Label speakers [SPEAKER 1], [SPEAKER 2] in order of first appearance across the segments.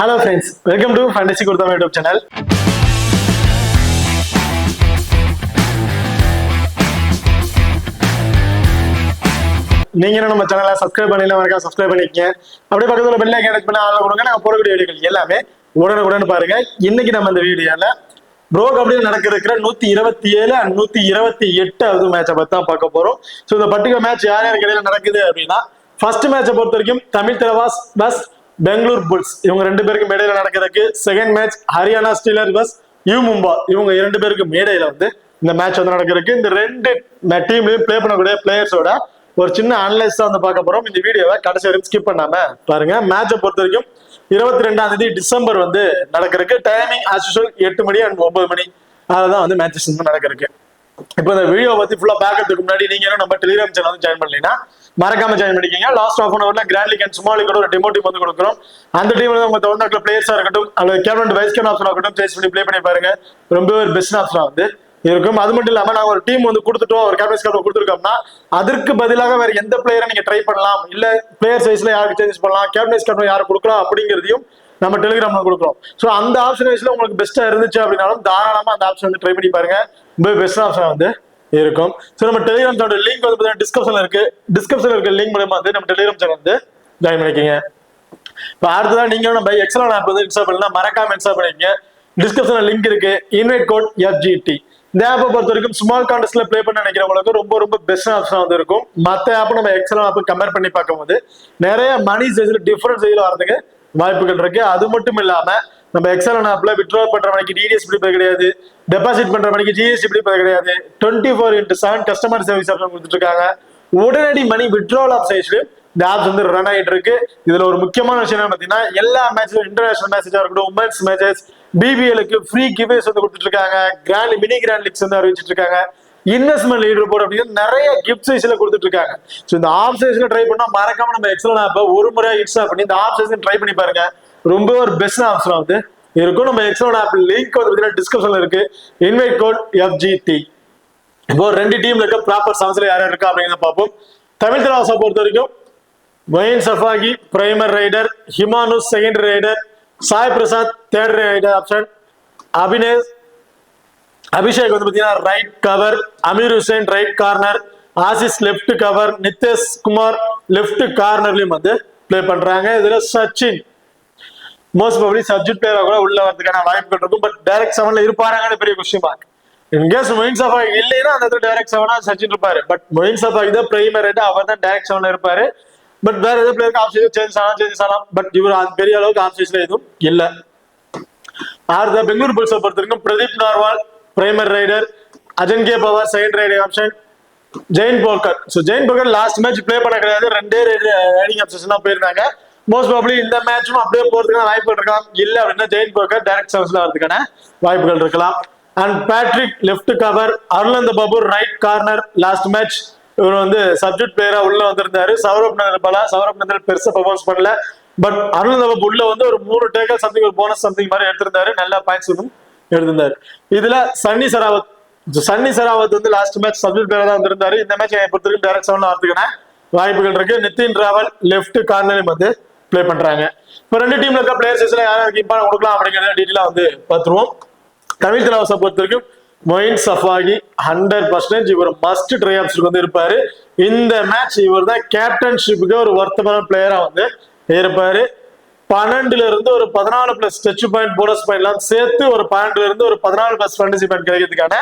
[SPEAKER 1] Hello friends, welcome to fantasy Gurudham YouTube channel. நீங்க நம்ம சேனலை சப்ஸ்கிரைப் பண்ணல சப்ஸ்கிரைப் பண்ணிக்கங்க. அப்படியே பக்கத்துல பெல் ஐகான் கிளிக் பண்ணி ஆன்ல கொடுங்க. நாங்க போடக்கூடிய வீடியோக்கள் எல்லாமே உடனுக்குடன் பாருங்க. இன்னைக்கு நம்ம இந்த வீடியோல ப்ரோ கபடியில் நடக்க இருக்கிற 127 and 128வது மேட்சை பத்தி தான் பார்க்க போறோம். ஸோ இந்த பர்டிகுலர் மேட்ச் யார் யாருக்கு இடையில நடக்குது அப்படின்னா, ஃபர்ஸ்ட் மேட்சை பொறுத்த வரைக்கும் தமிழ் தலைவாஸ் பஸ் பெங்களூர் புல்ஸ் இவங்க ரெண்டு பேருக்கும் இடையில நடக்கிறதுக்கு. Second match Haryana ஸ்டீலர் bus you Mumba இவங்க இரண்டு பேருக்கும் இடையில இந்த மேட்ச் நடக்கிறதுக்கு. இந்த ரெண்டு டீம்லயும் பிளே பண்ணக்கூடிய பிளேயர்ஸோட ஒரு சின்ன அனலைஸ் தான் பார்க்க போறோம். இந்த வீடியோவை கடைசி வரைக்கும் ஸ்கிப் பண்ணாம பாருங்க. மேட்சை பொறுத்த வரைக்கும் 22 டிசம்பர் நடக்கிறதுக்கு. டைமிங் ஆஸ் யூசுவல் 8 மணி and 9 மணி அதான் மேட்சஸ் நடக்கிறதுக்கு. இப்போ இந்த வீடியோ பத்தி ஃபுல்லா பாக்கிறதுக்கு முன்னாடி நீங்க நம்ம டெலிகிராம் சேனல் ஜாயின் பண்ணீங்கன்னா மறக்காம ஜாயின் பண்ணிக்கங்க. லாஸ்ட் ஆஃப் அன் அவர்ல grand league and small league ஒரு டெமோ டீம் கொடுக்குறோம். அந்த டீம்ல உங்க தகுந்த பிளேயர்ஸா இருக்கட்டும் அல்லது கேப்டன் வைஸ் கேப்டன் ஆப்ஷன் ஆகட்டும் சேஸ் பண்ணி பிளே பண்ணி பாருங்க. ரொம்பவே ஒரு பெஸ்ட் ஆப்ஷனா இருக்கும். அது மட்டும் இல்லாம நாங்க ஒரு டீம் கொடுத்துட்டோம், ஒரு கேப்டன் ஸ்காட் கொடுத்துருக்கோம்னா அதற்கு பதிலாக வேற எந்த பிளேயரை நீங்க ட்ரை பண்ணலாம், இல்ல பிளேயர் சைஸ்ல யாருக்கு சேஞ்ச் பண்ணலாம், கேப்டன் ஸ்காட் யாரு கொடுக்கலாம் அப்படிங்கிறதையும் நம்ம டெலிகிராம்ல கொடுக்குறோம். ஸோ அந்த ஆப்ஷன் வைஸ்ல உங்களுக்கு பெஸ்டா இருந்துச்சு அப்படின்னாலும் தாராளமா அந்த ஆப்ஷன் ட்ரை பண்ணி பாருங்க. ரொம்ப பெஸ்ட் ஆப்ஷன் இருக்கும். ஸோ நம்ம டெலிகிராம் சேனல் லிங்க் டிஸ்கிரிப்ஷன்ல இருக்கு. டிஸ்கிரிப்ஷன்ல இருக்க லிங்க் மூலமா நம்ம டெலிகிராம் சேனல் ஜாயின் பண்ணிக்கங்க. இப்போ அடுத்ததான் நீங்க நம்ம எக்ஸலன் ஆப் இன்ஸ்டால் பண்ணலாம், மறக்காம இன்ஸ்டால் பண்ணிக்கங்க. டிஸ்கிரிப்ஷன்ல லிங்க் இருக்கு. Invite code FGT. இந்த ஆப்பை பொறுத்த வரைக்கும் ஸ்மால் கான்டெஸ்ட்ல பிளே பண்ண நினைக்கிறவங்களுக்கு ரொம்ப பெஸ்ட் ஆப்ஷன் இருக்கும். மற்ற ஆப் நம்ம எக்ஸலன் ஆப் கம்பேர் பண்ணி பார்க்கும்போது நிறைய மணி சைஸ்ல டிஃபரன்ஸ் சைஸ்ல வரதுக்கு வாய்ப்புகள் இருக்கு. அது மட்டும் இல்லாம நம்ம எக்ஸலன் ஆப்ல வித்ட்ரா பண்ற மணிக்கு டிடிஎஸ் பிடிப்பது கிடையாது, டெபாசிட் பண்ற மணிக்கு ஜிஎஸ்டி பிடிப்பது கிடையாது. 24/7 கஸ்டமர் சர்வீஸ் ஆப்ஷன் கொடுத்துட்டு இருக்காங்க. உடனடி மணி வித்ட்ரால் ஆஃப் சைஸ்ல இந்த ஆப்ஸ் ரன் ஆகிட்டு இருக்கு. இதுல ஒரு முக்கியமான விஷயம் என்ன பாத்தீங்கன்னா, எல்லா மேட்சும் இன்டர்நேஷனல் மேட்சா இருக்கட்டும், உமன்ஸ் மேட்சஸ், பிபிஎலுக்கு ஃப்ரீ கிவேஸ் கொடுத்துட்டு இருக்காங்க. கிராண்ட் மினி கிராண்ட் லீக்ஸ் அறிவிச்சிட்டு இருக்காங்க. இன்வெஸ்ட்மெண்ட் லீடர் போர்டு அப்படின்னு நிறைய கிஃப்ட் சைஸ்ல கொடுத்துட்டு இருக்காங்க. ஸோ இந்த ஆப் சைஸ்ல ட்ரை பண்ணா மறக்காம நம்ம எக்ஸலன் ஆப்பை ஒரு முறை இன்ஸ்டால் பண்ணி இந்த ஆப் சைஸ் ட்ரை பண்ணி பாருங்க. ரொம்ப ஒரு பெஸ்ட் ஆப்ஷன் இருக்கும். நம்ம எக்ஸலன் ஆப் லிங்க் டிஸ்கிரிப்ஷன்ல இருக்கு. Invite code FGT. இப்போ ரெண்டு டீம்ல இருக்க ப்ராப்பர் சமஸ்ல யார் இருக்கா அப்படிங்கிறத பார்ப்போம். தமிழ் தலைவாசை பொறுத்த வரைக்கும் Moein Shafaghi primer raider, Himanshu secondary raider, Sai Prasad third raider option, Abhishek பாத்தீங்கன்னா right cover, Amir Hussain right corner, Ashish left cover, Nitesh Kumar left கார்னர்லயும் பிளே பண்றாங்க. இதுல சச்சின் மோஸ்ட் ப்ராபபிலி சப்ஜெக்ட் பிளேயரா கூட உள்ள வரதுக்கான வாய்ப்புகள் இருக்கும். பட் டைரக்ட் 7ல இருப்பாருங்கிற பெரிய கொஸ்டின் மார்க். இன்கேஸ் மொயின் சஃபாகி இல்லைன்னா அந்த இடத்துல டைரக்ட் 7 சச்சின் இருப்பாரு. பட் மொயின் சஃபாகி தான் பிரைமர் ரைடர், அவர் தான் டைரக்ட் 7ல இருப்பாரு. பட் வேற ஏதாவது பிளேயருக்கு ஆஃப் சைஸ் சேஞ்ச் ஆகலாம். பட் இவர் பெரிய அளவுக்கு ஆஃப் சைஸ்ல எதுவும் இல்ல. அடுத்த பெங்களூர் புல்ஸை பொறுத்த வரைக்கும் Pradeep Narwal primer raider, Ajinkya Pawar second raider option, ஜெயின் போல்கர். ஸோ ஜெயின் போல்கர் லாஸ்ட் மேட்ச் பிளே பண்ண கிடையாது, 2 ரைடிங் ஆப்ஷன் தான் போயிருந்தாங்க. மோஸ்ட் ப்ராபபிலி இந்த மேட்சும் அப்படியே போறதுக்கான வாய்ப்புகள் இருக்கலாம். இல்ல அப்படின்னா ஜெயின் போல்கர் டைரக்ட் சர்வீஸ்ல வரதுக்கான வாய்ப்புகள் இருக்கலாம். And Patrick left cover, Arulanantha Babu right corner. Last match இவர் சப்ஜெக்ட் பிளேயரா உள்ள வந்திருந்தாரு. சௌரப் நந்தல் பெருசா பெர்ஃபார்மன்ஸ் பண்ணல. பட் அருளந்த பாபு உள்ள ஒரு 3 டேக்கல் சம்திங் ஒரு போனஸ் சம்திங் மாதிரி எடுத்திருந்தாரு. நல்ல பாயிண்ட்ஸ் எடுத்திருந்தாரு. இதுல சன்னி சராவத் லாஸ்ட் மேட்ச் சப்ஜெக்ட் பிளேயரா தான் வந்திருந்தாரு. இந்த மேட்ச் பொறுத்த வரைக்கும் டைரக்ட் 7ல வரதுக்கான வாய்ப்புகள் இருக்கு. நிதின் ராவல் லெப்ட் கார்னரையும் பிளே பண்றாங்க. இப்போ ரெண்டு டீம்ல இருக்க பிளேயர்ஸ் யாருக்கு இம்பார்ட் கொடுக்கலாம் அப்படிங்கிறத டீட்டெயிலா பார்த்துருவோம். தமிழ் தலைவாசை பொறுத்த வரைக்கும் மொயின் சஃபாகி 100% இவர் மஸ்ட் ட்ரை ஆப்ஷனுக்கு இருப்பாரு. இந்த மேட்ச் இவர் தான் கேப்டன்ஷிப்புக்கு ஒரு வர்த்தமான பிளேயரா இருப்பாரு. 12ல இருந்து ஒரு 14 plus touch point bonus point எல்லாம் சேர்த்து ஒரு 12ல இருந்து ஒரு 14 பிளஸ் ஃபேண்டசி பாயிண்ட் கிடைக்கிறதுக்கான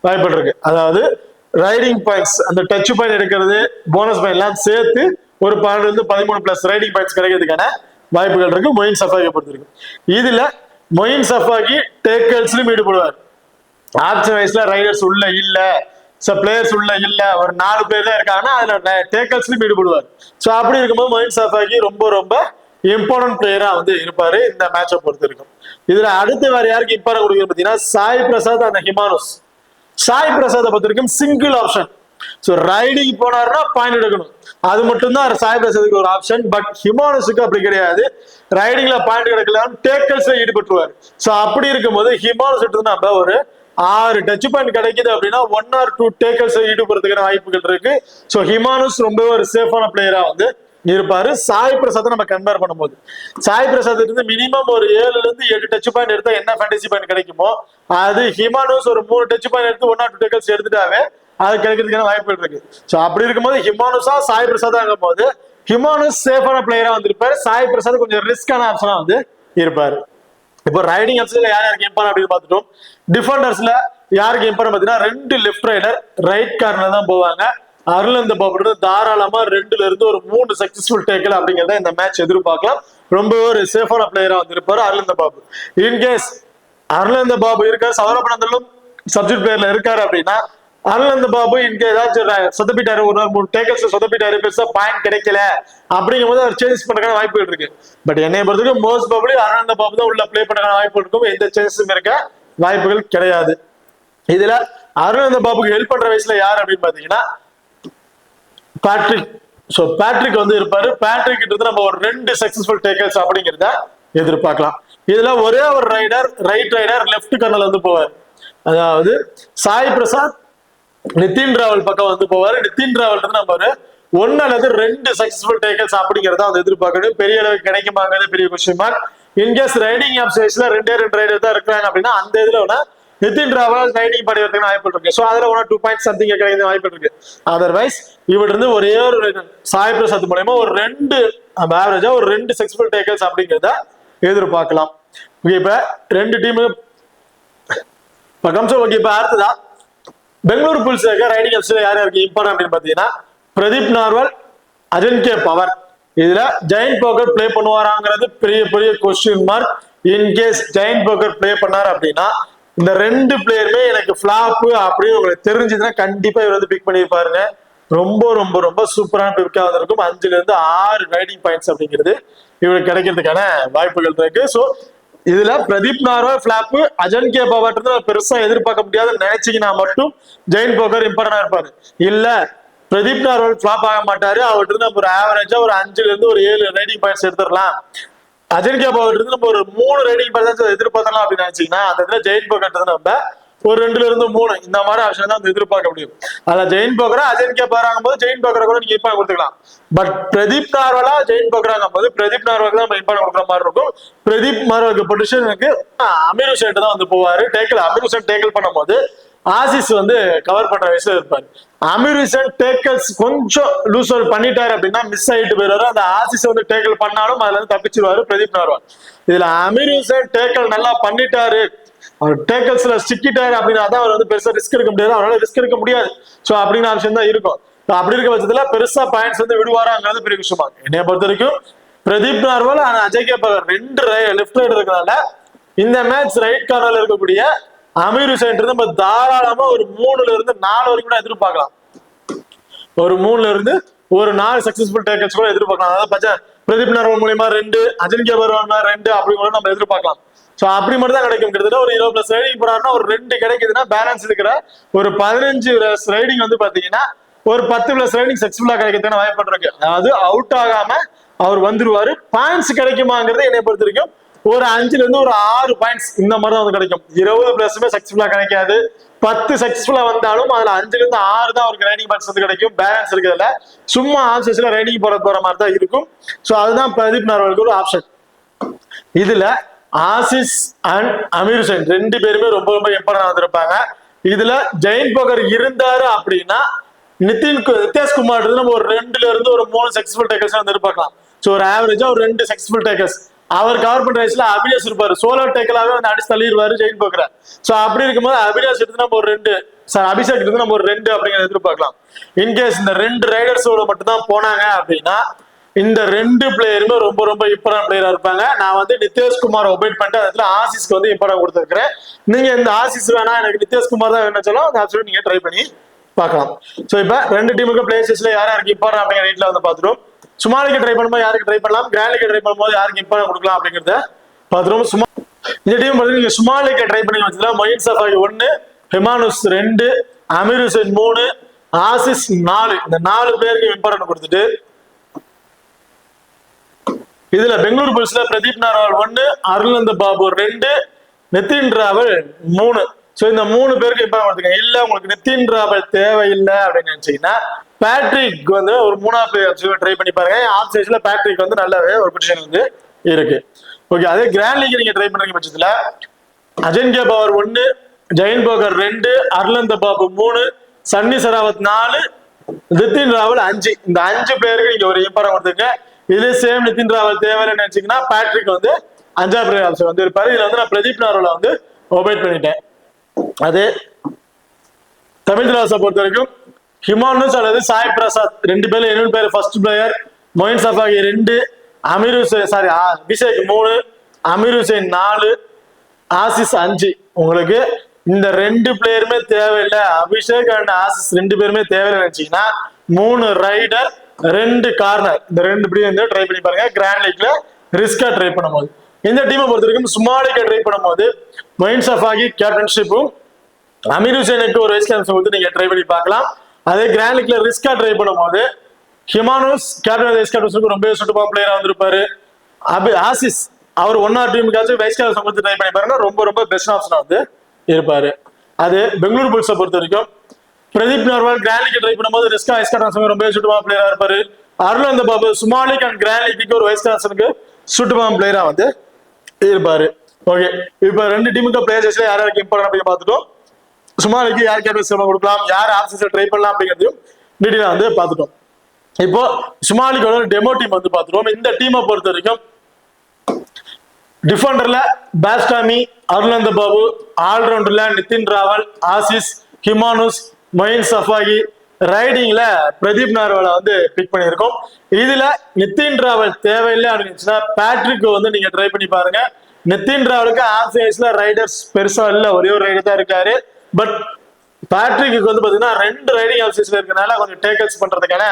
[SPEAKER 1] வாய்ப்புகள் இருக்கு. அதாவது ரைடிங் பாயிண்ட்ஸ் அந்த டச் பாயிண்ட் எடுக்கிறது போனஸ் பாயிண்ட் எல்லாம் சேர்த்து ஒரு 12ல இருந்து 13 பிளஸ் ரைடிங் பாயிண்ட்ஸ் கிடைக்கிறதுக்கான வாய்ப்புகள் இருக்கு மொயின் சஃபாகியை பொறுத்த வரைக்கும். இதுல மொயின் சஃபாகி டேக்கல்ஸ்லயும் ஈடுபடுவார். ஆப்ஷன் வைஸ்ல ரைடர்ஸ் உள்ள இல்ல, பிளேயர்ஸ் உள்ள இல்ல, ஒரு 4 பேர் தான் இருக்காங்கன்னா அதுல டேக்கல்ஸ்லயும் ஈடுபடுவார். ஸோ அப்படி இருக்கும்போது மொயின் சஃபாகி ரொம்ப இம்பார்ட்டன்ட் பிளேயரா இருப்பாரு இந்த மேட்சை பொறுத்த இருக்கும். இதுல அடுத்து வேற யாருக்கு இம்பார்ட்டன் கொடுக்குறது பாத்தீங்கன்னா சாய் பிரசாத் அந்த ஹிமானுஸ். சாய் பிரசாத்தை பொறுத்த வரைக்கும் சிங்கிள் ஆப்ஷன். ஸோ ரைடிங் போனாருன்னா பாயிண்ட் எடுக்கணும், அது மட்டும் தான் சாய் பிரசாத்துக்கு ஒரு ஆப்ஷன். பட் ஹிமானுஸுக்கு அப்படி கிடையாது. ரைடிங்ல பாயிண்ட் கிடைக்கலாம், டேக்கல்ஸ்ல ஈடுபட்டுருவாரு. ஸோ அப்படி இருக்கும்போது ஹிமானுஸ் நம்ம ஒரு 6 டச் பாயிண்ட் கிடைக்குது அப்படின்னா 1 or 2 டேக்கல்ஸ் ஈடுபடுறதுக்கான வாய்ப்புகள் இருக்கு. ஸோ ஹிமானுஸ் ரொம்ப ஒரு சேஃபான பிளேயரா இருப்பாரு. சாய் பிரசாத் நம்ம கம்பேர் பண்ணும்போது சாய் பிரசாத் இருந்து மினிமம் ஒரு 7ல இருந்து 8 டச் பாயிண்ட் எடுத்தா என்ன ஃபேண்டசி பாயிண்ட் கிடைக்குமோ அது ஹிமானுஸ் ஒரு 3 டச் பாயிண்ட் எடுத்து 1 or 2 டேக்கல்ஸ் எடுத்துட்டாவே அது கிடைக்கிறதுக்கான வாய்ப்புகள் இருக்கு. ஸோ அப்படி இருக்கும்போது ஹிமானுஸா சாய் பிரசாத் ஆகும் போது ஹிமானுஸ் சேஃபான பிளேயரா வந்திருப்பாரு. சாய் பிரசாத் கொஞ்சம் ரிஸ்கான ஆப்ஷனா வந்து இருப்பாரு. இப்போ ரைடிங் ஆப்ஷன்ல யார் யாருக்கு இம்பார்ட் அப்படின்னு பார்த்துட்டோம். டிஃபெண்டர்ஸ்ல யாருக்கு இம்பார்ட் பார்த்தீங்கன்னா 2 லெஃப்ட் ரைடர் ரைட் கார்னர் தான் போவாங்க. அருளந்த பாபு தாராளமா 2ல இருந்து ஒரு 3 சக்சஸ்ஃபுல் டேக்கல் அப்படிங்கிறத இந்த மேட்ச் எதிர்பார்க்கலாம். ரொம்ப ஒரு சேஃபான பிளேயரா வந்திருப்பாரு அருளந்த பாபு. இன்கேஸ் அருளந்த பாபு இருக்காரு சவரப்பணத்திலும் சப்ஜெக்ட் பிளேயர்ல இருக்காரு அப்படின்னா அருளந்த பாபு இன்கே ஏதாச்சும் சொதப்பிட்டாரு, ஒரு 3 டேக்கல்ஸ் சொதப்பிட்டாரு, பெருசா பாயிண்ட் கிடைக்கல அப்படிங்கும் போது அவர் சேஞ்ச் பண்றதுக்கான வாய்ப்புகள் இருக்கு. பட் என்னை பொறுத்தவரைக்கும் மோஸ்ட் ப்ராபபிலி அருளந்த பாபு தான் உள்ள பிளே பண்றதுக்கான வாய்ப்பு இருக்கும். எந்த சேஞ்சஸும் இருக்க வாய்ப்புகள் கிடையாது. இதுல அருளந்த பாபுக்கு ஹெல்ப் பண்ற வயசுல யார் அப்படின்னு பாத்தீங்கன்னா பேட்ரிக். சோ பேட்ரிக் வந்து இருப்பாரு. பேட்ரிக் கிட்ட நம்ம ஒரு 2 சக்சஸ்ஃபுல் டேக்கல்ஸ் அப்படிங்கிறத எதிர்பார்க்கலாம். இதுல ஒரே ஒரு raider right raider left corner வந்து போவார். அதாவது சாய் பிரசாத் நிதின் ராவல் பக்கம் வந்து போவாரு. நிதின் ராவல் வந்து நம்ம ஒரு 1 அல்லது 2 சக்சஸ்ஃபுல் டேக்கல்ஸ் அப்படிங்கிறத வந்து எதிர்பார்க்கணும். பெரிய அளவுக்கு கிடைக்குமாங்கிறது பெரிய கொஸ்டின் மார்க். இன்கேஸ் ரைடிங் ஆப் சைஸ்ல 2 ரைடர் தான் இருக்கிறாங்க அப்படின்னா அந்த இதுல வேணா நிதின் ராவல் ரைடிங் பண்ணி வரதுக்கு வாய்ப்பு இருக்கு. ஸோ அதுல 1 or 2 பாயிண்ட்ஸ் சம்திங் கிடைக்கிற வாய்ப்பு இருக்கு. அதர்வைஸ் இவரு இருந்து ஒரே ஒரு சாய் பிரசாத் மூலமா ஒரு 2 ஆவரேஜா ஒரு 2 சக்சஸ்ஃபுல் டேக்கல்ஸ் அப்படிங்கிறத எதிர்பார்க்கலாம். இப்ப 2 டீம் பக்கம். ஓகே, இப்ப அடுத்ததா பெங்களூர் புல்ஸ் ரைடிங் ஆப்ஷன்ல யார் யாருக்கு இம்பார்ட்டன் அப்படின்னு பாத்தீங்கன்னா பிரதீப் நார்வால், அஜன்கே பவர். இதுல ஜெயண்ட் போக்கர் பிளே பண்ணுவாராங்கிறது பெரிய பெரிய question mark. In case giant poker play பண்ணாரு அப்படின்னா இந்த 2 பிளேயருமே எனக்கு ஃபிளாப் அப்படின்னு உங்களுக்கு தெரிஞ்சதுன்னா கண்டிப்பா இவர் வந்து பிக் பண்ணிருப்பாருங்க. ரொம்ப ரொம்ப ரொம்ப சூப்பரான பிக்கா வந்திருக்கும். 5ல இருந்து 6 ரைடிங் பாயிண்ட்ஸ் அப்படிங்கிறது இவருக்கு கிடைக்கிறதுக்கான வாய்ப்புகள் இருக்கு. ஸோ இதுல பிரதீப் நார்வால் பிளாப், அஜன்கே பவர் பெருசா எதிர்பார்க்க முடியாதுன்னு நினைச்சீங்கன்னா மட்டும் ஜெயின் போக்கர் இம்பார்ட்டன்டா இருப்பாரு. இல்ல பிரதீப் நார்வால் பிளாப் ஆக மாட்டாரு, அவர்கிட்ட நம்ம ஒரு ஆவரேஜா ஒரு 5ல இருந்து ஒரு 7 ரைடிங் பாயிண்ட்ஸ் எடுத்துடலாம். அஜன்கே பவர் இருந்து நம்ம ஒரு 3 ரைடிங் பாயிண்ட்ஸ் எதிர்பார்த்தலாம் அப்படின்னு நினைச்சீங்கன்னா அந்த இடத்துல ஜெயின் போக்கர் நம்ம ஒரு 2ல இருந்து 3 இந்த மாதிரி ஆப்ஷன் தான் எதிர்பார்க்க முடியும். அதுல ஜெயின் போக்கரா அஜன்கே பவர் ஆகும் போது ஜெயின் போக்கரை கூட நீங்க இம்பார்ட் கொடுத்துக்கலாம். பட் பிரதீப் நார்வாலா ஜெயின் போக்கர் ஆகும் போது பிரதீப் நார்வாலுக்கு தான் நம்ம இம்பார்ட் கொடுக்குற மாதிரி இருக்கும். பிரதீப் நார்வாலுக்கு பொசிஷனுக்கு அமீர் ஹுசைன் தான் வந்து போவாரு. டேக்கிள் அமீர் ஹுசைன் டேக்கிள் பண்ணும்போது ஆசிஸ் வந்து கவர் பண்ற வயசுல இருப்பாரு. அமீர் ஹுசைன் டேக்கல்ஸ் கொஞ்சம் லூஸ் பண்ணிட்டாரு அப்படின்னா மிஸ் ஆயிட்டு போயிடுவாரு. அந்த ஆசிஸ் வந்து டேக்கிள் பண்ணாலும் அதுல இருந்து தப்பிச்சிருவாரு பிரதீப் நார்வால். இதுல அமீர் ஹுசைன் டேக்கிள் நல்லா பண்ணிட்டாரு, அவர் டேக்கல்ஸ்ல சிக்கிட்டாரு அப்படின்னா தான் அவர் வந்து பெருசா ரிஸ்க் எடுக்க முடியாது. அவரால் ரிஸ்க் எடுக்க முடியாது. ஸோ அப்படின்னு ஆப்ஷன் தான் இருக்கும். அப்படி இருக்க பட்சத்துல பெருசா பாயிண்ட்ஸ் வந்து விடுவாராங்கிறது பெரிய விஷயமா. என்னைய பொறுத்த வரைக்கும் பிரதீப் நார்வால் அஜய்கே பவர் 2 லெஃப்ட் ரைட் இருக்கிறனால இந்த மேட்ச் ரைட் கார்னர்ல இருக்கக்கூடிய அமீர் ஹுசைன் நம்ம தாராளமா ஒரு 3ல இருந்து 4 வரைக்கும் கூட எதிர்பார்க்கலாம். ஒரு 3ல இருந்து ஒரு 4 சக்சஸ்ஃபுல் டேக்கல்ஸ் கூட எதிர்பார்க்கலாம். அதாவது பிரதீப் நார்வால் மூலியமா 2, அஜன்கே பவர் 2 அப்படி கூட நம்ம எதிர்பார்க்கலாம். சோ அப்படி மட்டும் தான் கிடைக்கும். கிட்டத்தட்ட ஒரு 20+ ரைடிங் போறாருன்னா ஒரு 2 கிடைக்குதுன்னா பேலன்ஸ் இருக்கிற ஒரு 15 ரைடிங் வந்து பாத்தீங்கன்னா ஒரு 10+ ரைடிங் சக்சஸ்ஃபுல்லா கிடைக்கிறதுக்கு வாய்ப்பு இருக்கு. அதாவது அவுட் ஆகாம அவர் வந்துருவாரு. பாயிண்ட்ஸ் கிடைக்குமாங்கிறது என்னை பொறுத்த வரைக்கும் ஒரு 5ல இருந்து ஒரு 6 பாயிண்ட்ஸ் இந்த மாதிரி தான் வந்து கிடைக்கும். 20+ சக்சஸ்ஃபுல்லா கிடைக்காது. 10 சக்சஸ்ஃபுல்லா வந்தாலும் அதுல 5ல இருந்து 6 தான் அவருக்கு ரைடிங் பாயிண்ட்ஸ் வந்து கிடைக்கும். பேலன்ஸ் இருக்கிறதுல சும்மா ஆப்ஷன்ஸ்ல ரைடிங் போற மாதிரி தான் இருக்கும். சோ அதுதான் பிரதீப் நார்வாலுக்கு ஒரு ஆப்ஷன். இதுல ஆசிஸ் அண்ட் அமீர் ஹுசைன் 2 பேருமே ரொம்ப ரொம்ப இம்பார்ட்டன்ட் வந்திருப்பாங்க. இதுல ஜெயின் போக்கர் இருந்தாரு அப்படின்னா நிதேஷ்குமார் நம்ம ஒரு 2ல இருந்து ஒரு 3 சக்சஸ்ஃபுல் டேக்கர்ஸ் வந்து எதிர்பார்க்கலாம். ஸோ ஒரு ஆவரேஜா ஒரு 2 சக்சஸ்ஃபுல் டேக்கர்ஸ். அவர் கவர் பண்ற வயசுல அபிலாஷ் இருப்பாரு. சோலோ டேக்கலாவே வந்து அடிச்சு தள்ளிடுவாரு ஜெயின் போக்கரை. ஸோ அப்படி இருக்கும்போது அபிலாஷ் எடுத்து நம்ம ஒரு 2, அபிஷேக் எடுத்து நம்ம ஒரு 2 அப்படிங்கிறத எதிர்பார்க்கலாம். இன்கேஸ் இந்த 2 ரைடர்ஸோட மட்டும் தான் போனாங்க அப்படின்னா இந்த 2 பிளேயருமே ரொம்ப ரொம்ப இம்பார்ட்டன்ட் பிளேயரா இருப்பாங்க. நான் வந்து நிதேஷ்குமார் ஒபேட் பண்ணிட்டு அதுல ஆசிஸ்க்கு வந்து இம்பார்ட்டன்ட் கொடுத்துருக்கிறேன். நீங்க இந்த ஆசிஸ் வேணா எனக்கு நிதேஷ்குமார் தான் வேணும் சொல்லும் அந்த ஆப்ஷன் நீங்க ட்ரை பண்ணி பார்க்கலாம். சோ இப்ப 2 டீமுக்கு பிளேயர்ஸ்ல யாருக்கு இம்பார்ட்டன்ட் அப்படிங்கிற ரேட்ல வந்து பாத்துரும். சுமாலிக்கு ட்ரை பண்ணும்போது யாருக்கு ட்ரை பண்ணலாம், கிராண்ட்லிக்கு ட்ரை பண்ணும்போது யாருக்கு இம்பார்ட்டன்ட் கொடுக்கலாம் அப்படிங்கறத பாத்துரும். இந்த டீம் பார்த்தீங்கன்னா நீங்க சுமாலிக்கு ட்ரை பண்ணி வச்சுக்கலாம். மொயின் சஃபாரி 1, ஹிமானுஸ் 2, அமீர் ஹுசைன் 3, ஆசிஸ் 4. இந்த 4 பேருக்கு இம்பார்ட்டன்ட் கொடுத்துட்டு இதுல பெங்களூர் புல்ஸ்ல பிரதீப் நார்வால் 1, அருளந்த பாபு 2, நிதின் ராவல் 3. சோ இந்த 3 பேருக்கு இப்ப பார்த்துக்கங்க. இல்ல உங்களுக்கு நிதின் ராவல் தேவையில்லை அப்படின்னு நினைச்சீங்கன்னா பேட்ரிக் வந்து ஒரு 3ஆவது பிளேயர் ட்ரை பண்ணி பாருங்க. ஆஃப் சைஸ்ல பேட்ரிக் வந்து நல்லாவே ஒரு பொசிஷன் வந்து இருக்கு. ஓகே, அதே கிராண்ட் லீக் நீங்க ட்ரை பண்றீங்க பட்சத்துல அஜன்கே பவர் 1, ஜெயின் போகர் 2, அர்லந்த பாபு 3, சன்னி சராவத் 4, நிதின் ராவல் 5. இந்த 5 பேருக்கு நீங்க ஒரு இம்பார்ட்டன் கொடுத்துருங்க. இதுல சேம் நிதின் ராவல் தேவையில்லைன்னு நினைச்சீங்கன்னா பேட்ரிக் வந்து 5ஆவது பிளேயர் ஆப்ஷன் வந்து இருப்பாரு. இதுல வந்து நான் பிரதீப் நார்வலை வந்து ஒபேட் பண்ணிட்டேன். அது தமிழ் திராசை பொறுத்த வரைக்கும் ஹிமானுஸ் அல்லது சாய் பிரசாத் 2 பேர்ல 7 பேர் first player, Moein Shafaghi 2, Amir Hussain Abhishek 3, Amir Hussain 4, Ashish 5. உங்களுக்கு இந்த 2 பிளேயருமே தேவையில்லை, அபிஷேக் அண்ட் ஆசிஸ் 2 பேருமே தேவையில்லை நினைச்சீங்கன்னா 3 ரைடர் 2 கார்னர் இந்த 2 பிளேயர் வந்து ட்ரை பண்ணி பாருங்க. கிராண்ட் லீக்ல ரிஸ்கா ட்ரை பண்ணும்போது இந்த டீமை பொறுத்த வரைக்கும் சுமாலிக்கா ட்ரை பண்ணும்போது மொயின் சஃபாகி கேப்டன்ஷிப்பும் அமீர் ஹுசைனுக்கு ஒரு வைஸ் கேப்டன் வந்து நீங்க ட்ரை பண்ணி பார்க்கலாம். அதே கிராண்ட் லீக்ல ரிஸ்கா ட்ரை பண்ணும்போது ஹிமானுஸ் கேப்டன் வைஸ் கேப்டன்ஷிப் ரொம்ப சூட்டபா பிளேயரா வந்திருப்பாரு. ஆசிஸ் அவர் 1 ஆர் டீமுக்காச்சும் வைஸ் கேப்டன் வந்து ட்ரை பண்ணி பாருங்க, ரொம்ப ரொம்ப பெஸ்ட் ஆப்ஷனா வந்து இருப்பாரு. அது பெங்களூர் புல்ஸை பொறுத்த வரைக்கும் Pradeep Narwal grand league try பண்ணும்போது ரிஸ்கா வைஸ் கேப்டன் ரொம்ப சூட்டபா பிளேயரா இருப்பாரு. Arulanantha Babu small league and grand லீக்கு ஒரு வைஸ் கேப்டனுக்கு சூட்டபா பிளேயரா வந்து இருப்பாரு. ஓகே, இப்ப 2 டீமுக்கு பிளேயர்ஸ்ல யார் யாருக்கு இம்பார்ட்டன் அப்படின்னு பார்த்துட்டோம். சுமாலிக்கு யார் கேப்டன் கொடுக்கலாம், யார் ஆப்ஷன்ஸ் ட்ரை பண்ணலாம் அப்படிங்கிறதையும் டீட்டெயிலா வந்து பார்த்துட்டோம். இப்போ சுமாலிக்கோட டெமோ டீம் வந்து பார்த்துட்டோம். இந்த டீமை பொறுத்த வரைக்கும் டிஃபெண்டர்ல பாஸ்டாமி, அர்லந்த பாபு, ஆல்ரவுண்டர்ல நிதின் ராவல், ஆசிஸ், ஹிமானுஸ், மொயின் சஃபாகி, ரைடிங்ல பிரதீப் நார்வாலை வந்து பிக் பண்ணியிருக்கோம். இதுல நிதின் ராவல் தேவையில்லை அப்படின்னா பேட்ரிக் வந்து நீங்க ட்ரை பண்ணி பாருங்க. நிதின் ராவலுக்கு ஆஃப் சைஸ்ல ரைடர்ஸ் பெருசா இல்ல, ஒரே ஒரு ரைடர் தான் இருக்காரு. பட் பேட்ரிக்கு வந்து பாத்தீங்கன்னா 2 ரைடிங் ஆஃப் சைஸ்ல இருக்கனால கொஞ்சம் டேக்கல்ஸ் பண்றதுக்கான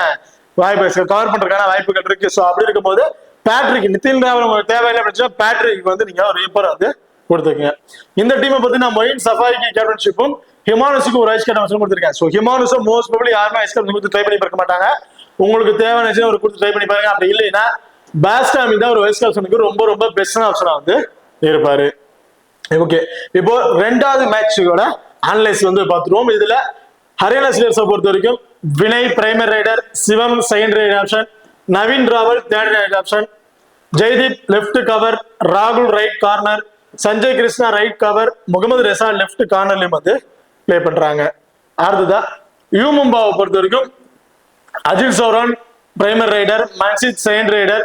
[SPEAKER 1] வாய்ப்பு, கவர் பண்றதுக்கான வாய்ப்புகள் இருக்கு. ஸோ அப்படி இருக்கும்போது பேட்ரிக் நிதின் ராவல் உங்களுக்கு தேவையில்லை அப்படின்னா பேட்ரிக் வந்து நீங்க ஒரு இம்பர் வந்து கொடுத்துருக்கீங்க. இந்த டீமை பார்த்தீங்கன்னா மொயின் சஃபாரிக்கு கேப்டன்ஷிப்பும் ஹிமானுஸுக்கு ஒரு வைஸ் கேப்டன் கொடுத்துருக்கேன். ஸோ ஹிமானுஸும் மோஸ்ட் ப்ராபபிலி யாருமே வைஸ் கேப்டன் கொடுத்து ட்ரை பண்ணி பார்க்க மாட்டாங்க. உங்களுக்கு தேவையான ஒரு கொடுத்து ட்ரை பண்ணி பாருங்க. அப்படி இல்லைன்னா பாஸ்டாமி தான் ஒரு வைஸ் கேப்டனுக்கு ரொம்ப ரொம்ப பெஸ்டான ஆப்ஷனா வந்து இருப்பாரு. ஓகே, இப்போ 2வது மேட்சோட அனலைஸ் வந்து பார்த்துருவோம். இதுல ஹரியானா ஸ்லேயர்ஸை பொறுத்த வரைக்கும் Vinay primary raider, Shivam second raider option, Naveen Rawal third raider option, Jaideep left cover, ராகுல் right corner, Sanjay Krishna right cover, Mohammad Reza left கார்னர்லயும் வந்து பிளே பண்றாங்க. அடுத்ததா யூ மும்பாவை பொறுத்த வரைக்கும் Ajit Chauhan primary raider, Manjeet second raider,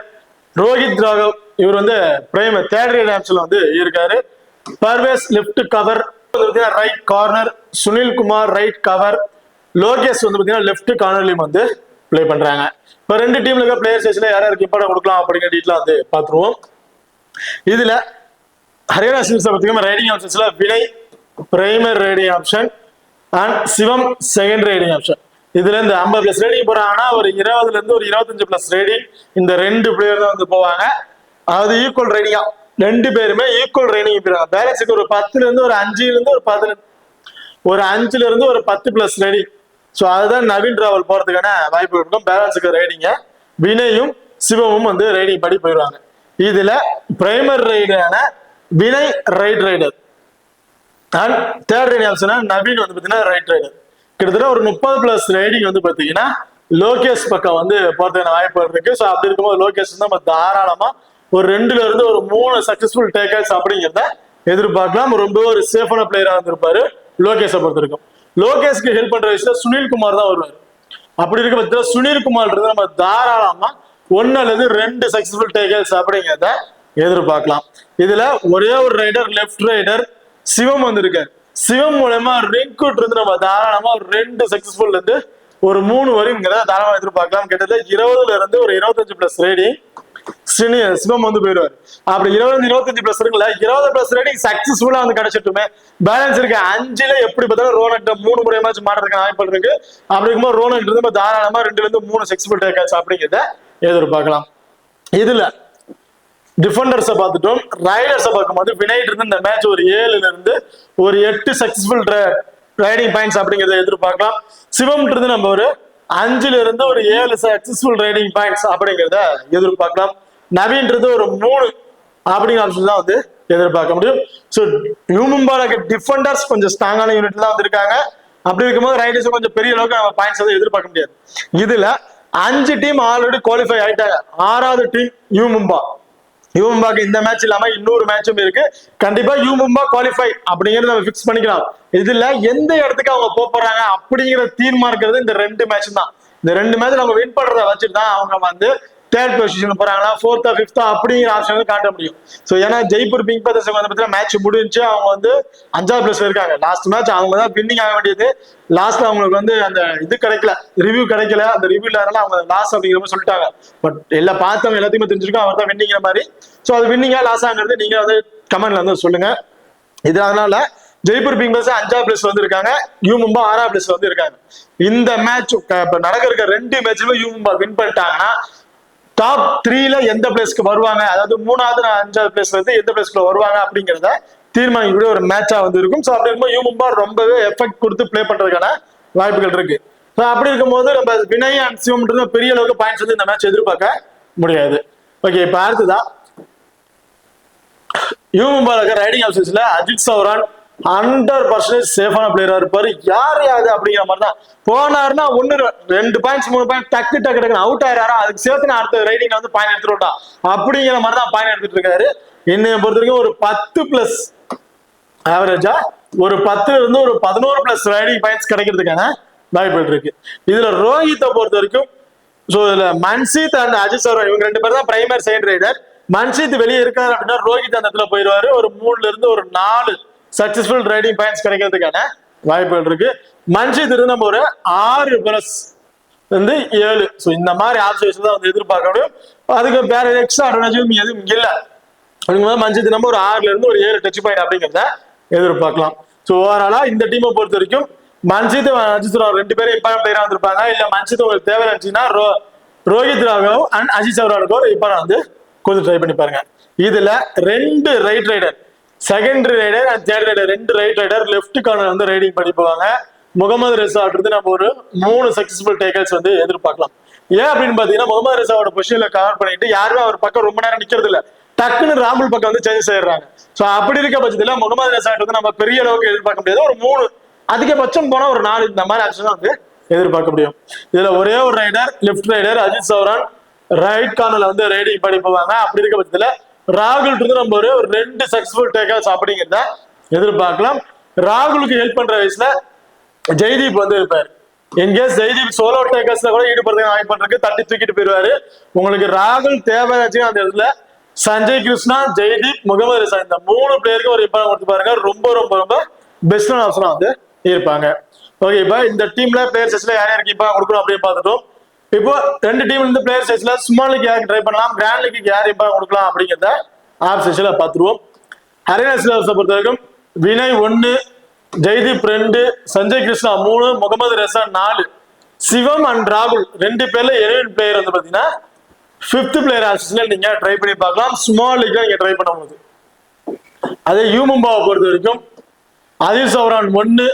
[SPEAKER 1] Rohit Raghav இவர் வந்து பிரைமரி தேர்ட் ரைடர் ஆப்ஷன்ல வந்து இருக்காரு. Parvesh left cover right corner, Sunil Kumar right cover, Lokesh வந்து பாத்தீங்கன்னா லெஃப்ட் கார்னர்லயும் வந்து பிளே பண்றாங்க. இப்ப 2 டீம்ல இருக்க பிளேயர் ஸ்டேஷன்ல யாருக்கு இம்பார்ட்டன் கொடுக்கலாம் அப்படிங்கிற டீட்டெயில் வந்து பாத்துருவோம். இதுல ஹரியானா ஸ்லேயர்ஸ் பார்த்தீங்கன்னா ரைடிங் ஆப்ஷன்ஸ்ல Vinay primary riding option and Shivam second riding option. இதுல இருந்து 50+ ரேடிங் போறாங்கன்னா ஒரு 20ல இருந்து ஒரு 25+ ரேடிங் இந்த 2 பிளேயர் தான் வந்து போவாங்க. அதாவது ஈக்குவல் ரைடிங்கா 2 பேருமே ஈக்குவல் ரைடிங் போறாங்க. பேலன்ஸுக்கு ஒரு 10ல இருந்து ஒரு 5ல இருந்து ஒரு 10 ஒரு 5ல இருந்து ஒரு 10+ ரைடிங். ஸோ அதுதான் நவீன் ராவல் போறதுக்கான வாய்ப்பு இருக்கும். பேலன்ஸுக்கு ரைடிங்க வினயும் சிவமும் வந்து ரைடிங் படி போயிடுவாங்க. இதுல பிரைமரி ரைடரான Vinay right raider and third riding ஆப்ஷனா நவீன் வந்து பாத்தீங்கன்னா ரைட் ரைடர். கிட்டத்தட்ட ஒரு 30+ ரைடிங் வந்து பாத்தீங்கன்னா லோகேஷ் பக்கம் வந்து போறதுக்கான வாய்ப்பு இருக்கு. ஸோ அப்படி இருக்கும்போது லோகேஷ் தான் நம்ம தாராளமா ஒரு 2ல இருந்து ஒரு 3 சக்சஸ்ஃபுல் டேக்கர்ஸ் அப்படிங்கிறத எதிர்பார்க்கலாம். ரொம்ப ஒரு சேஃபான பிளேயரா வந்திருப்பாரு லோகேஷை பொறுத்த வரைக்கும். லோகேஷ்க்கு ஹெல்ப் பண்ற விஷயம் சுனில் குமார் தான் வருவார். அப்படி இருக்க பட்சத்தில் சுனில் குமார் நம்ம தாராளமா 1 அல்லது 2 சக்சஸ்ஃபுல் டேக்கர்ஸ் அப்படிங்கிறத எதிர்பார்க்கலாம். இதுல ஒரே ஒரு ரைடர் லெஃப்ட் ரைடர் சிவம் வந்திருக்காரு. சிவம் மூலமா ரெக்ரூட் இருந்து நம்ம தாராளமா ஒரு 2 சக்சஸ்ஃபுல் இருந்து ஒரு 3 வரைங்கிறத தாராளமா எதிர்பார்க்கலாம். கிட்டத்தட்ட 20ல இருந்து ஒரு 25+ ரேடிங் சிவம் வந்து போயிடுவாரு. அப்படி 25+ இருக்குல்ல, 20+ ரேடிங் சக்சஸ்ஃபுல்லா வந்து கிடைச்சிட்டுமே பேலன்ஸ் இருக்கு 5ல எப்படி பார்த்தாலும் ரோனட் 3 முறை மேட்ச் மாறதுக்கு வாய்ப்பு இருக்கு. அப்படி இருக்கும்போது ரோனட் இருந்து தாராளமா 2ல இருந்து 3 சக்சஸ்ஃபுல் டேக்கர்ஸ் அப்படிங்கிறத எதிர்பார்க்கலாம். இதுல டிஃபெண்டர்ஸை பார்த்துட்டோம். ரைடர்ஸை பார்க்கும்போது வினய் இருந்து இந்த மேட்ச் ஒரு 7ல இருந்து ஒரு 8 சக்சஸ்ஃபுல் ரைடிங் பாயிண்ட்ஸ் அப்படிங்கிறத எதிர்பார்க்கலாம். சிவம் இருந்து நம்ம ஒரு 5ல இருந்து ஒரு 7 சக்சஸ்ஃபுல் ரைடிங் பாயிண்ட்ஸ் அப்படிங்கிறத எதிர்பார்க்கலாம். நவீன் இருந்து ஒரு 3 அப்படிங்கிற ஆப்ஷன் தான் வந்து எதிர்பார்க்க முடியும். ஸோ நியூ மும்பாவுக்கு டிஃபெண்டர்ஸ் கொஞ்சம் ஸ்ட்ராங்கான யூனிட்ல தான் வந்திருக்காங்க. அப்படி இருக்கும்போது ரைடர்ஸ் கொஞ்சம் பெரிய அளவுக்கு நம்ம பாயிண்ட்ஸ் வந்து எதிர்பார்க்க முடியாது. இதுல 5 டீம் ஆல்ரெடி குவாலிஃபை ஆயிட்டாங்க. 6வது டீம் யூ மும்பா. யூ மும்பாக்கு இந்த மேட்ச் இல்லாம இன்னொரு மேட்சும் இருக்கு. கண்டிப்பா யூ மும்பா குவாலிஃபை அப்படிங்கறத நம்ம பிக்ஸ் பண்ணிக்கலாம். இதுல எந்த இடத்துக்கு அவங்க போறாங்க அப்படிங்கிற தீர்மானிக்கிறது இந்த 2 மேட்ச் தான். இந்த 2 மேட்ச் அவங்க வின் பண்றதை வச்சுட்டு தான் அவங்க வந்து 3rd பொசிஷன் போறாங்களா 4th 5th அப்படிங்கிற ஆப்ஷன் காட்ட முடியும். ஸோ ஏன்னா ஜெய்ப்பூர் பிங்க் பதர்ஸ் வந்து பார்த்தீங்கன்னா மேட்ச் முடிஞ்சு அவங்க வந்து 5வது பிளேஸ்ல இருக்காங்க. லாஸ்ட் மேட்ச் அவங்க தான் வின்னிங் ஆக வேண்டியது. லாஸ்ட்ல அவங்களுக்கு வந்து அந்த இது கிடைக்கல, ரிவ்யூ கிடைக்கல. அந்த ரிவ்யூல அவங்க லாஸ் அப்படிங்கிற மாதிரி சொல்லிட்டாங்க. பட் எல்லாம் பார்த்தவங்க எல்லாத்தையுமே தெரிஞ்சிருக்கோம் அவர் தான் வின்னிங்கிற மாதிரி. ஸோ அது வின்னிங்கா லாஸ் ஆகிறது நீங்க வந்து கமெண்ட்ல வந்து சொல்லுங்க. இது அதனால ஜெய்ப்பூர் பிங்க் பதர்ஸ் 5வது பிளேஸ் வந்து இருக்காங்க, யூ மும்பா 6வது பிளேஸ் வந்து இருக்காங்க. இந்த மேட்ச் நடக்க 2 மேட்ச்ல யூ மும்பா வின் பண்ணிட்டாங்கன்னா டாப் 3ல எந்த பிளேஸ்க்கு வருவாங்க, அதாவது 3வது 5வது பிளேஸ்ல இருந்து எந்த பிளேஸ்க்குள்ள வருவாங்க அப்படிங்கிறத தீர்மானிக்கக்கூடிய ஒரு மேட்சா வந்து இருக்கும். ஸோ அப்படி இருக்கும்போது யூ மும்பா ரொம்பவே எஃபெக்ட் கொடுத்து பிளே பண்றதுக்கான வாய்ப்புகள் இருக்கு. ஸோ அப்படி இருக்கும்போது நம்ம வினய் அண்ட் சிவம் பெரிய அளவுக்கு பாயிண்ட்ஸ் வந்து இந்த மேட்ச் எதிர்பார்க்க முடியாது. ஓகே, இப்ப அடுத்ததான் யூ மும்பா இருக்க ரைடிங் ஆப்ஷன்ஸ்ல அஜித் சௌரான் 100% சேஃபான பிளேயரா இருப்பாரு. யார் யாது அப்படிங்கிற மாதிரி தான் போனாருன்னா 1-2 பாயிண்ட்ஸ் 3 பாயிண்ட் டக்கு அவுட் ஆயிராரா அதுக்கு சேர்த்து அடுத்த ரைடிங்ல வந்து பாயிண்ட் எடுத்துட்டா அப்படிங்கிற மாதிரி தான் பாயிண்ட் எடுத்துட்டு இருக்காரு. என்னைய பொறுத்த வரைக்கும் ஒரு 10+ ஆவரேஜா ஒரு 10 இருந்து ஒரு 11+ ரைடிங் பாயிண்ட்ஸ் கிடைக்கிறதுக்கான வாய்ப்புகள் இருக்கு. இதுல ரோஹித்தை பொறுத்த வரைக்கும் ஸோ இதுல மன்சீத் அண்ட் அஜித் சௌரான் இவங்க 2 பேர் தான் பிரைமரி சைடு ரைடர். மன்சீத் வெளியே இருக்காரு அப்படின்னா ரோஹித் அந்த இடத்துல போயிடுவாரு. ஒரு 3ல இருந்து ஒரு 4 சக்சஸ்ஃபுல் ரைடிங் பாயிண்ட்ஸ் கிடைக்கிறதுக்கான வாய்ப்புகள் இருக்கு. மன்சீத் இருந்து நம்ம ஒரு 6+ வந்து 7. ஸோ இந்த மாதிரி ஆப்ஷன்ஸ் தான் வந்து எதிர்பார்க்க முடியும். அதுக்கு வேற எக்ஸ்ட்ரா அட்வான்டேஜும் எதுவும் இல்லை. அப்படிங்கும்போது மன்சீத் நம்ம ஒரு 6ல இருந்து ஒரு 7 டச் பாயிண்ட் அப்படிங்கிறத எதிர்பார்க்கலாம். ஸோ ஓவராலா இந்த டீமை பொறுத்த வரைக்கும் மன்சீத் அஜித் ராவ் 2 பேரும் இம்பார்ட்டன்ட் பிளேயரா வந்திருப்பாங்க. இல்ல மன்சீத் உங்களுக்கு தேவை இருந்துச்சுன்னா ரோஹித் ராகவ் அண்ட் அஜித் சௌரானுக்கு ஒரு இம்பார்ட்டன் வந்து கொஞ்சம் ட்ரை பண்ணி பாருங்க. இதுல 2 right raider, secondary raider and third raider, 2 right raider left corner வந்து ரைடிங் பண்ணி போவாங்க. முகமது ரெசார்ட் இருந்து நம்ம ஒரு 3 சக்சஸ்ஃபுல் டேக்கர்ஸ் வந்து எதிர்பார்க்கலாம். ஏன் அப்படின்னு பாத்தீங்கன்னா முகமது ரெசாவோட பொசிஷன்ல கவர் பண்ணிட்டு யாருமே அவர் பக்கம் ரொம்ப நேரம் நிக்கிறது இல்ல, டக்குன்னு ராகுல் பக்கம் வந்து சேஞ்ச் ஆயிடுறாங்க. ஸோ அப்படி இருக்க பட்சத்துல முகமது ரெசார்ட் வந்து நம்ம பெரிய அளவுக்கு எதிர்பார்க்க முடியாது. ஒரு 3 அதிகபட்சம் போனா ஒரு 4 இந்த மாதிரி ஆப்ஷன் வந்து எதிர்பார்க்க முடியும். இதுல ஒரே ஒரு raider left raider Ajit Chauhan right கார்னர்ல வந்து ரைடிங் பண்ணி போவாங்க. அப்படி இருக்க பட்சத்துல ராகுல் இருந்து நம்ம ஒரு 2 சக்சஸ்ஃபுல் டேக்கர்ஸ் அப்படிங்கிறத எதிர்பார்க்கலாம். ராகுலுக்கு ஹெல்ப் பண்ற வயசுல ஜெய்தீப் வந்து இருப்பாரு. இன்கேஸ் ஜெய்தீப் சோலோ டேக்கர்ஸ்ல கூட ஈடுபடுறதுக்கு வாய்ப்பு பண்றதுக்கு தட்டி தூக்கிட்டு போயிருவாரு. உங்களுக்கு ராகுல் தேவையாச்சும் அந்த இடத்துல சஞ்சய் கிருஷ்ணா, ஜெய்தீப், முகமது ரெசார்ட் இந்த 3 பிளேயருக்கு ஒரு இம்பார்ட்டன் கொடுத்து பாருங்க. ரொம்ப ரொம்ப ரொம்ப பெஸ்டான ஆப்ஷனா வந்து இருப்பாங்க. ஓகே, இப்ப இந்த டீம்ல பிளேயர் செஸ்ல யார் யாருக்கு இம்பார்ட்டன் கொடுக்கணும் அப்படின்னு பார்த்துட்டோம். இப்போ 2 டீம்ல இருந்து பிளேயர் செஸ்ல ஸ்மால் லீக் யாருக்கு ட்ரை பண்ணலாம், கிராண்ட் லீக்கு யார் இம்பார்ட்டன் கொடுக்கலாம் அப்படிங்கிறத ஆப் செஷன்ல பார்த்துருவோம். ஹரியானா சிலர்ஸை பொறுத்த வரைக்கும் வினய் 1, ஜெய்தீப் 2, சஞ்சய் கிருஷ்ணா 3, முகமது ரெசார்ட் 4, சிவம் அண்ட் ராகுல் 2 பேர்ல 7 பிளேயர் வந்து பாத்தீங்கன்னா 5th பிளேயர் ஆப்ஷன்ஸ்ல நீங்க ட்ரை பண்ணி பார்க்கலாம். ஸ்மால் லீக் நீங்க ட்ரை பண்ணும்போது அதே யூ மும்பாவை பொறுத்த வரைக்கும் அஜித் சௌரான் 1,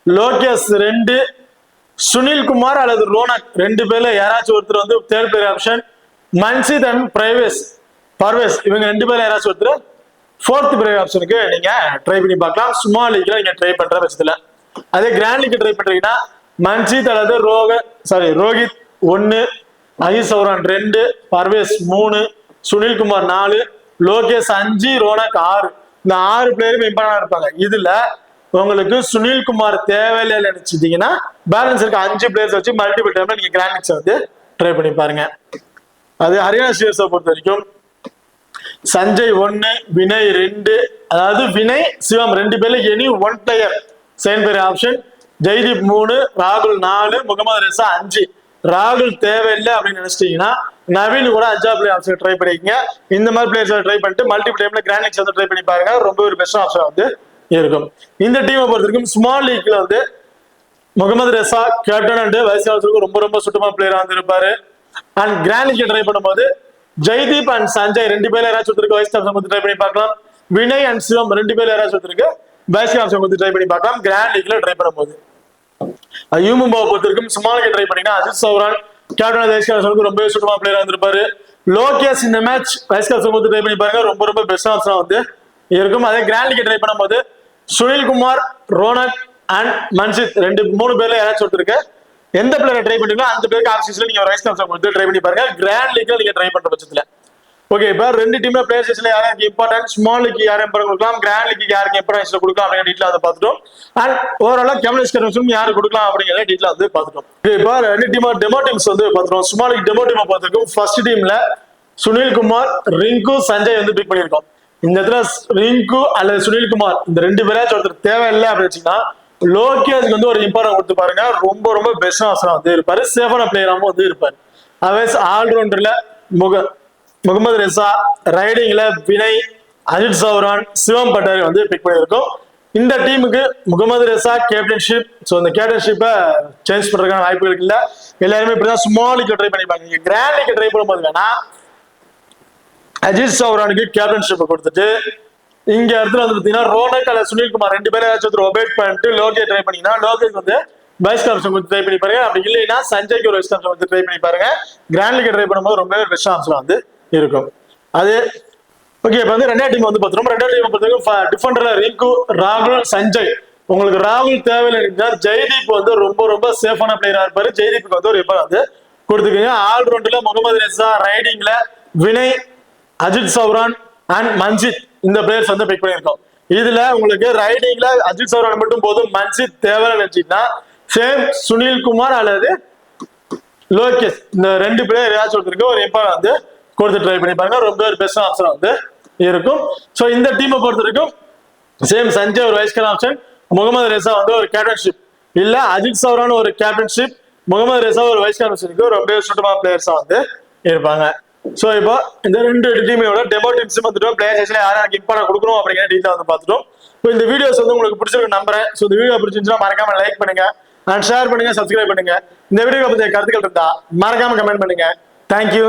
[SPEAKER 1] லோகேஷ் 2, சுனில் குமார் அல்லது ரோனக் 2 பேர்ல யாராச்சும் ஒருத்தர் வந்து 3rd player option, Manjeet and Parvesh இவங்க 2 பேர்ல யாராச்சும் ஒருத்தர் 4th பிளேயர் ஆப்ஷனுக்கு நீங்க ட்ரை பண்ணி பார்க்கலாம். ஸ்மால் லீக்ல நீங்க ட்ரை பண்ற பட்சத்துல அதே கிராண்ட் லீக் ட்ரை பண்றீங்கன்னா மன்சீத் அல்லது ரோஹித் 1, அஜித் சௌரான் 2, பர்வேஸ் 3, சுனில் குமார் 4, லோகேஷ் 5, ரோனக் 6 இந்த 6 பிளேயரும் இம்பார்ட்டன்டா இருப்பாங்க. இதுல உங்களுக்கு சுனில் குமார் தேவையில்லை நினைச்சிட்டீங்கன்னா பேலன்ஸ் இருக்க 5 பிளேயர்ஸ் வச்சு மல்டிபிள் டைம்ல நீங்க கிராண்ட் லீக்ஸ் வந்து ட்ரை பண்ணி பாருங்க. அது ஹரியானா ஸ்டேட்ஸை பொறுத்த வரைக்கும் சஞ்சய் 1, வினய் 2, அதாவது வினய் சிவம் 2 பேர்ல any 1 player second player option, Jaideep 3, ராகுல் 4, முகமது ரெசா 5. ராகுல் தேவையில்லை அப்படின்னு நினைச்சிட்டீங்கன்னா நவீன் கூட 5th பிளேயர் ஆப்ஷன் ட்ரை பண்ணிக்கங்க. இந்த மாதிரி பிளேயர்ஸ் ட்ரை பண்ணிட்டு மல்டிபிள் டைம்ல கிராண்ட் லீக்ஸ் வந்து ட்ரை பண்ணி பாருங்க. ரொம்ப ஒரு பெஸ்ட் ஆப்ஷன் வந்து இருக்கும். இந்த டீமை பொறுத்த வரைக்கும் ஸ்மால் லீக்ல வந்து Mohammad Reza captain and vice கேப்டனுக்கு ரொம்ப ரொம்ப சுத்தமா பிளேயரா வந்து இருப்பாரு. அண்ட் கிராண்ட் லீக் ட்ரை பண்ணும்போது ஜெய்தீப் அண்ட் சஞ்சய் 2 பேர்ல யாராச்சும் ஒருத்தருக்கு வைஸ் கேப்டன் வந்து ட்ரை பண்ணி பார்க்கலாம். வினய் அண்ட் சிவம் 2 பேர்ல யாராச்சும் ஒருத்தருக்கு வைஸ் கேப்டன் வந்து ட்ரை பண்ணி பார்க்கலாம் கிராண்ட் லீக்ல ட்ரை பண்ணும்போது. யூ மும்பாவை பொறுத்த வரைக்கும் ஸ்மால் லீக் ட்ரை பண்ணீங்கன்னா அஜித் சௌரான் கேப்டன் வைஸ் கேப்டனுக்கு ரொம்ப சுத்தமா பிளேயரா இருந்திருப்பாரு. லோகேஷ் இந்த மேட்ச் வைஸ் கேப்டன் வந்து ட்ரை பண்ணி பாருங்க. ரொம்ப ரொம்ப பெஸ்ட் ஆப்ஷனா வந்து இருக்கும். அதே கிராண்ட் லீக் ட்ரை பண்ணும்போது சுனில்குமார், ரோனக் அண்ட் மன்சித் மூணு பேர்ல யாராச்சும் ஒருத்தருக்கு எந்த பிளேயரை ட்ரை பண்ணீங்களோ அந்த பேருக்கு ஆஃபீஸ்ல நீங்க வைஸ் கேப்டன் கொடுத்து ட்ரை பண்ணி பாருங்க. கிராண்ட் லீக்ல நீங்க ட்ரை பண்ற பட்சத்துல ஓகே. இப்ப ரெண்டு டீம்ல பிளேயர்ஸ்ல யாருக்கு இம்பார்ட்டன்ட், ஸ்மால் லீக் யாரும் இம்பார்ட்டன்ட் கொடுக்கலாம், கிராண்ட் லீக் யாருக்கு இம்பார்ட்டன்ஸ் கொடுக்கலாம் அப்படிங்கிற டீட்டெயில் அதை பார்த்துட்டோம். அண்ட் ஓவராலா கேப்டன்ஸ் கன்வென்ஷன் யாரு கொடுக்கலாம் அப்படிங்கிற டீட்டெயில் வந்து பார்த்துட்டோம். இப்ப ரெண்டு டீம் டெமோ டீம்ஸ் வந்து பார்த்துட்டோம். ஸ்மால் லீக் டெமோ டீமை பார்த்துருக்கோம். ஃபர்ஸ்ட் டீம்ல சுனில்குமார், ரிங்கு, சஞ்சய் வந்து பிக் பண்ணியிருக்கோம். இந்த இடத்துல ரிங்கு அல்லது சுனில்குமார் இந்த ரெண்டு பேராச்சும் ஒருத்தர் தேவையில்லை அப்படின்னு வச்சுன்னா லோகேஷ்க்கு வந்து ஒரு இம்பார்ட்டன் கொடுத்து பாருங்க. ரொம்ப ரொம்ப பெஸ்ட் ஆப்ஷனா வந்து இருப்பாரு, சேஃபான பிளேயராகவும் வந்து இருப்பாரு. அதே ஆல்ரவுண்டர்ல முகமது ரெசா, ரைடிங்ல வினய், அஜித் சௌரான், சிவம் பட்டாரி வந்து பிக் பண்ணியிருக்கோம். இந்த டீமுக்கு முகமது ரெசா கேப்டன்ஷிப், ஸோ இந்த கேப்டன்ஷிப்பை சேஞ்ச் பண்றதுக்கான வாய்ப்புகள் இல்லை. எல்லாருமே இப்படிதான் ஸ்மால் லீக் ட்ரை பண்ணிப்பாங்க. நீங்க கிராண்ட் லீக் ட்ரை பண்ணும்போது வேணா அஜித் சௌரானுக்கு கேப்டன்ஷிப் கொடுத்துட்டு இங்க இடத்துல வந்து பாத்தீங்கன்னா ரோனக் அல்லது சுனில்குமார் ரெண்டு பேரும் ஏதாச்சும் ஒபேட் பண்ணிட்டு லோகே ட்ரை பண்ணீங்கன்னா லோகேக்கு வந்து வைஸ் கேப்டன் வந்து ட்ரை பண்ணி பாருங்க. அப்படி இல்லைன்னா சஞ்சய்க்கு ஒரு வைஸ் கேப்டன் வந்து ட்ரை பண்ணி பாருங்க. கிராண்ட் லீக் ட்ரை பண்ணும்போது ரொம்பவே பெஸ்ட் ஆப்ஷன் வந்து இருக்கும். அது ஓகே. இப்ப வந்து ரெண்டாவது டீம் வந்து பாத்துறோம். ரெண்டாவது டீம் பொறுத்தவரைக்கும் டிஃபெண்டர்ல ரிங்கு, ராகுல், சஞ்சய். உங்களுக்கு ராகுல் தேவையில்லை, ஜெய்தீப் வந்து ரொம்ப ரொம்ப சேஃபான பிளேயரா இருப்பாரு. ஜெய்தீப்புக்கு வந்து ஒரு இப்போ வந்து கொடுத்துக்கோங்க. ஆல்ரவுண்டர்ல முகமது ரெசா, ரைடிங்ல வினய், அஜித் சௌரான் அண்ட் மன்சித் இந்த பிளேயர்ஸ் வந்து பிக் பண்ணியிருக்கோம். இதுல உங்களுக்கு ரைடிங்ல அஜித் சௌரான் மட்டும் போதும், மன்சித் தேவைன்னு நினைச்சீங்கன்னா சேம் சுனில்குமார் அல்லது லோகேஷ் இந்த ரெண்டு பிளேயர் ஏதாச்சும் ஒருத்தருக்கு ஒரு இப்போ வந்து கொடுத்து ட்ரை பண்ணி பாருங்க. ரொம்ப ஒரு பெஸ்ட் ஆப்ஷன் வந்து இருக்கும். ஸோ இந்த டீமை பொறுத்த வரைக்கும் சேம் சஞ்சய் ஒரு vice captain option, Mohammad Reza வந்து ஒரு கேப்டன்ஷிப், இல்ல அஜித் சௌரான் ஒரு கேப்டன்ஷிப், முகமது ரெசா ஒரு வைஸ் கேப்டன்ஷிப்க்கு ரொம்ப சுட்டமான பிளேயர்ஸா வந்து இருப்பாங்க. ஸோ இப்போ இந்த ரெண்டு டீமோட டெமோ டீம்ஸ் வந்துட்டோம். பிளேயர்ஸ்ல யாரும் இம்பார்ட்டன் கொடுக்கணும் அப்படிங்கிற டீட்டெயில் வந்து பார்த்துட்டோம். இப்போ இந்த வீடியோஸ் வந்து உங்களுக்கு பிடிச்சிருக்கு நம்புறேன். ஸோ இந்த வீடியோ பிடிச்சிருந்துச்சுன்னா மறக்காம லைக் பண்ணுங்க அண்ட் ஷேர் பண்ணுங்க, சப்ஸ்கிரைப் பண்ணுங்க. இந்த வீடியோ பத்தி கருத்துக்கள் இருந்தா மறக்காம கமெண்ட் பண்ணுங்க. தேங்க்யூ.